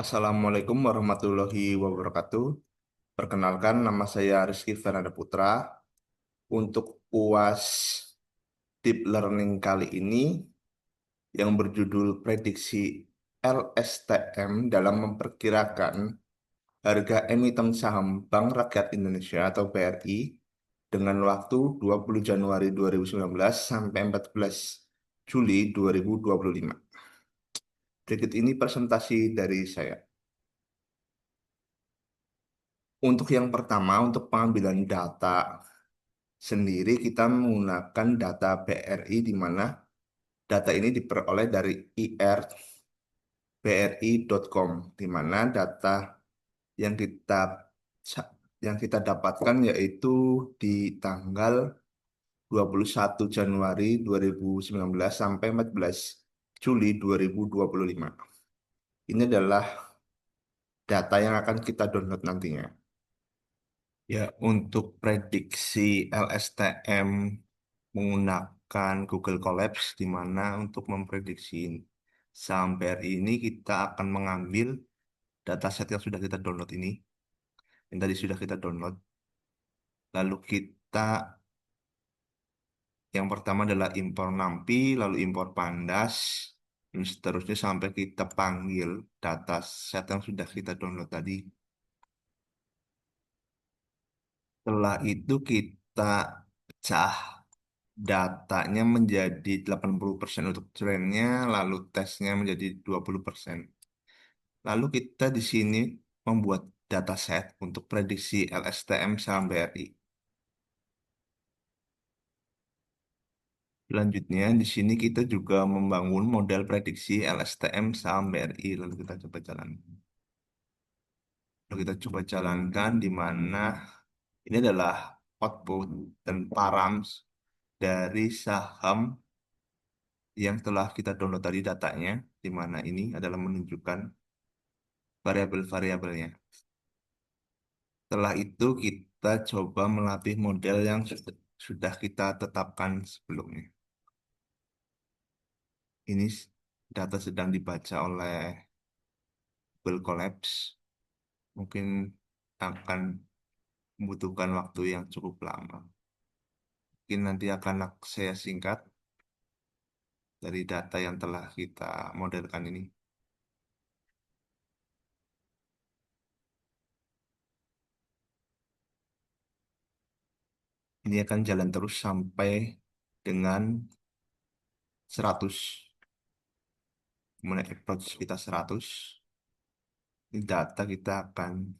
Assalamualaikum warahmatullahi wabarakatuh. Perkenalkan, nama saya Rizky Fernanda Putra. Untuk UAS Deep Learning kali ini yang berjudul Prediksi LSTM dalam memperkirakan harga emiten saham Bank Rakyat Indonesia atau BRI dengan waktu 20 Januari 2019 sampai 14 Juli 2025. Berikut ini presentasi dari saya. Untuk yang pertama, untuk pengambilan data sendiri kita menggunakan data BRI di mana data ini diperoleh dari irbri.com di mana data yang kita yang kita dapatkan yaitu di tanggal 21 Januari 2019 sampai 14 Juli 2025. Ini adalah data yang akan kita download nantinya. Ya, untuk prediksi LSTM menggunakan Google Collapse, di mana untuk memprediksi saham BRI ini kita akan mengambil dataset yang sudah kita download ini, yang tadi sudah kita download. Lalu kita yang pertama adalah impor NAMPI, lalu impor Pandas, dan seterusnya sampai kita panggil dataset yang sudah kita download tadi. Setelah itu kita pecah datanya menjadi 80% untuk trennya, lalu tesnya menjadi 20%. Lalu kita di sini membuat dataset untuk prediksi LSTM saham BRI. Selanjutnya, di sini kita juga membangun model prediksi LSTM saham BRI. Lalu kita coba jalankan. Lalu kita coba jalankan di mana ini adalah output dan params dari saham yang telah kita download tadi datanya, di mana ini adalah menunjukkan variabel-variabelnya. Setelah itu kita coba melatih model yang sudah kita tetapkan sebelumnya. Ini data sedang dibaca oleh Google Collapse. Mungkin akan membutuhkan waktu yang cukup lama. Mungkin nanti akan saya singkat dari data yang telah kita modelkan ini. Ini akan jalan terus sampai dengan 100. Kemudian approach kita 100. Ini data kita akan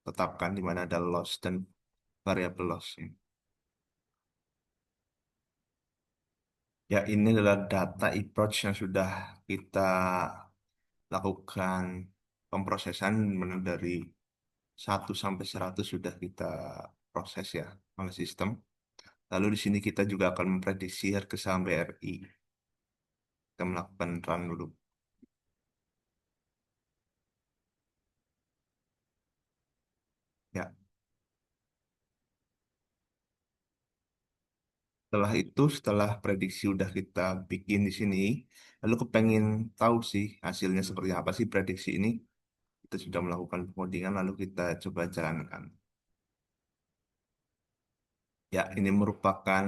tetapkan di mana ada loss dan variabel loss. Ya, ini adalah data approach yang sudah kita lakukan pemrosesan dari 1 sampai 100 sudah kita proses ya oleh sistem. Lalu di sini kita juga akan memprediksi harga saham BRI. Kita melakukan run dulu. Ya, setelah itu, setelah prediksi udah kita bikin di sini, lalu kepengen tahu sih hasilnya seperti apa sih prediksi ini. Kita sudah melakukan codingan, lalu kita coba jalankan. Ya, ini merupakan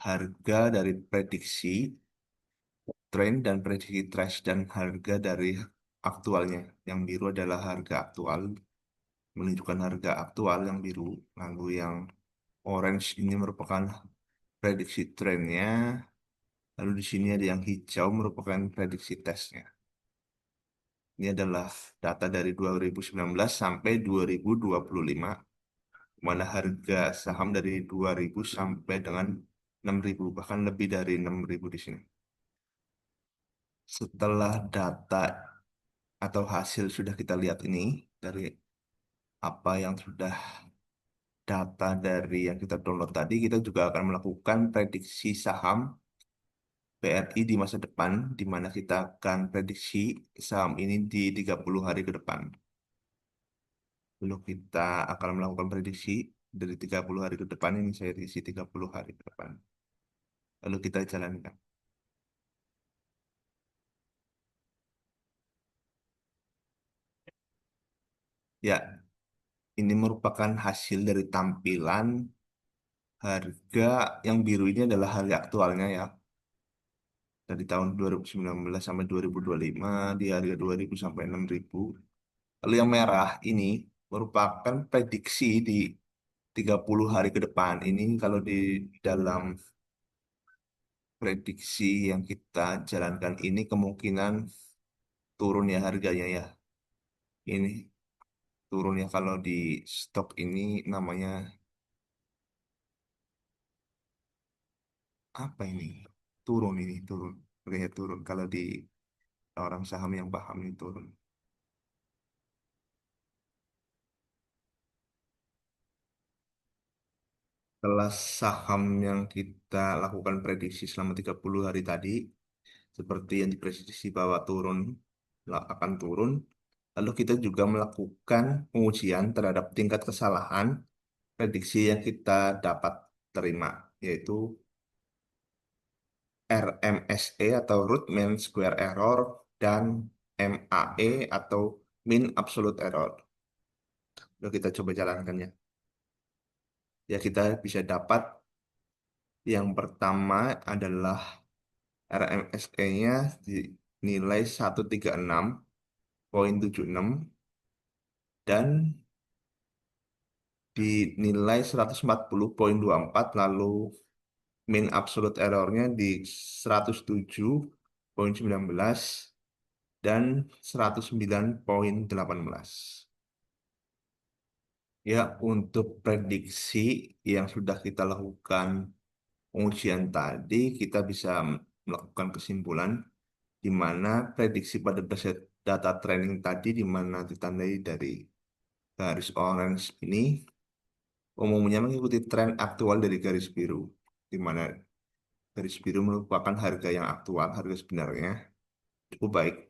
harga dari prediksi tren dan prediksi trash dan harga dari aktualnya. Yang biru adalah harga aktual, menunjukkan harga aktual yang biru. Lalu yang orange ini merupakan prediksi trennya. Lalu di sini ada yang hijau merupakan prediksi tesnya. Ini adalah data dari 2019 sampai 2025, mana harga saham dari 2000 sampai dengan 6000, bahkan lebih dari 6000 di sini. Setelah data atau hasil sudah kita lihat ini, dari apa yang sudah data dari yang kita download tadi, kita juga akan melakukan prediksi saham BRI di masa depan, di mana kita akan prediksi saham ini di 30 hari ke depan. Lalu kita akan melakukan prediksi dari 30 hari ke depan, ini saya isi 30 hari ke depan. Lalu kita jalankan. Ya, ini merupakan hasil dari tampilan harga yang biru ini adalah harga aktualnya ya. Dari tahun 2019 sampai 2025 di harga 2000 sampai 6000. Lalu yang merah ini merupakan prediksi di 30 hari ke depan. Ini kalau di dalam prediksi yang kita jalankan ini kemungkinan turun ya harganya ya. Ini turun ya kalau di stok ini namanya apa ini? Turun ini, turun. Harganya turun. Kalau di orang saham yang paham ini turun. Kelas saham yang kita lakukan prediksi selama 30 hari tadi, seperti yang diprediksi bahwa turun, akan turun. Lalu kita juga melakukan pengujian terhadap tingkat kesalahan prediksi yang kita dapat terima, yaitu RMSE atau Root Mean Square Error dan MAE atau Mean Absolute Error. Lalu kita coba jalankan ya. Ya kita bisa dapat yang pertama adalah RMSE-nya dinilai 136,76 dan dinilai 140,24 lalu mean absolute errornya di 107,19 dan 109,18. Ya, untuk prediksi yang sudah kita lakukan pengujian tadi, kita bisa melakukan kesimpulan di mana prediksi pada berdasar data training tadi, di mana ditandai dari garis orange ini, umumnya mengikuti tren aktual dari garis biru, di mana garis biru merupakan harga yang aktual, harga sebenarnya cukup baik,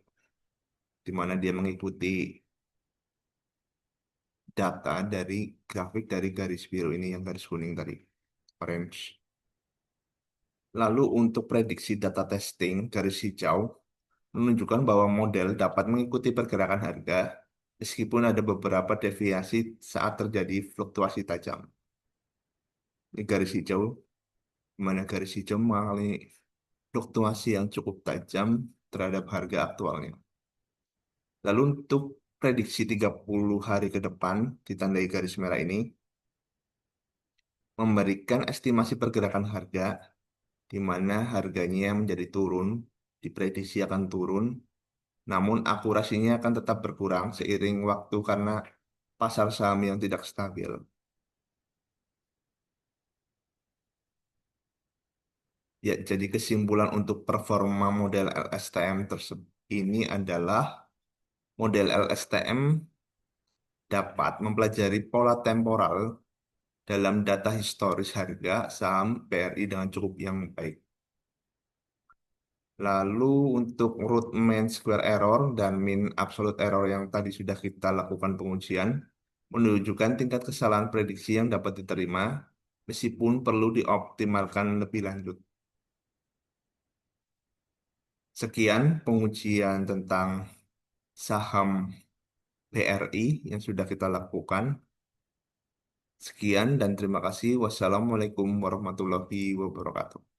di mana dia mengikuti data dari grafik dari garis biru ini, yang garis kuning tadi, orange. Lalu untuk prediksi data testing, garis hijau menunjukkan bahwa model dapat mengikuti pergerakan harga meskipun ada beberapa deviasi saat terjadi fluktuasi tajam. Ini garis hijau, di mana garis hijau mengalami fluktuasi yang cukup tajam terhadap harga aktualnya. Lalu untuk prediksi 30 hari ke depan, ditandai garis merah ini, memberikan estimasi pergerakan harga, di mana harganya menjadi turun, diprediksi akan turun, namun akurasinya akan tetap berkurang seiring waktu karena pasar saham yang tidak stabil. Ya, jadi kesimpulan untuk performa model LSTM tersebut ini adalah model LSTM dapat mempelajari pola temporal dalam data historis harga saham BRI dengan cukup yang baik. Lalu untuk root mean square error dan mean absolute error yang tadi sudah kita lakukan pengujian, menunjukkan tingkat kesalahan prediksi yang dapat diterima, meskipun perlu dioptimalkan lebih lanjut. Sekian pengujian tentang saham BRI yang sudah kita lakukan. Sekian dan terima kasih. Wassalamualaikum warahmatullahi wabarakatuh.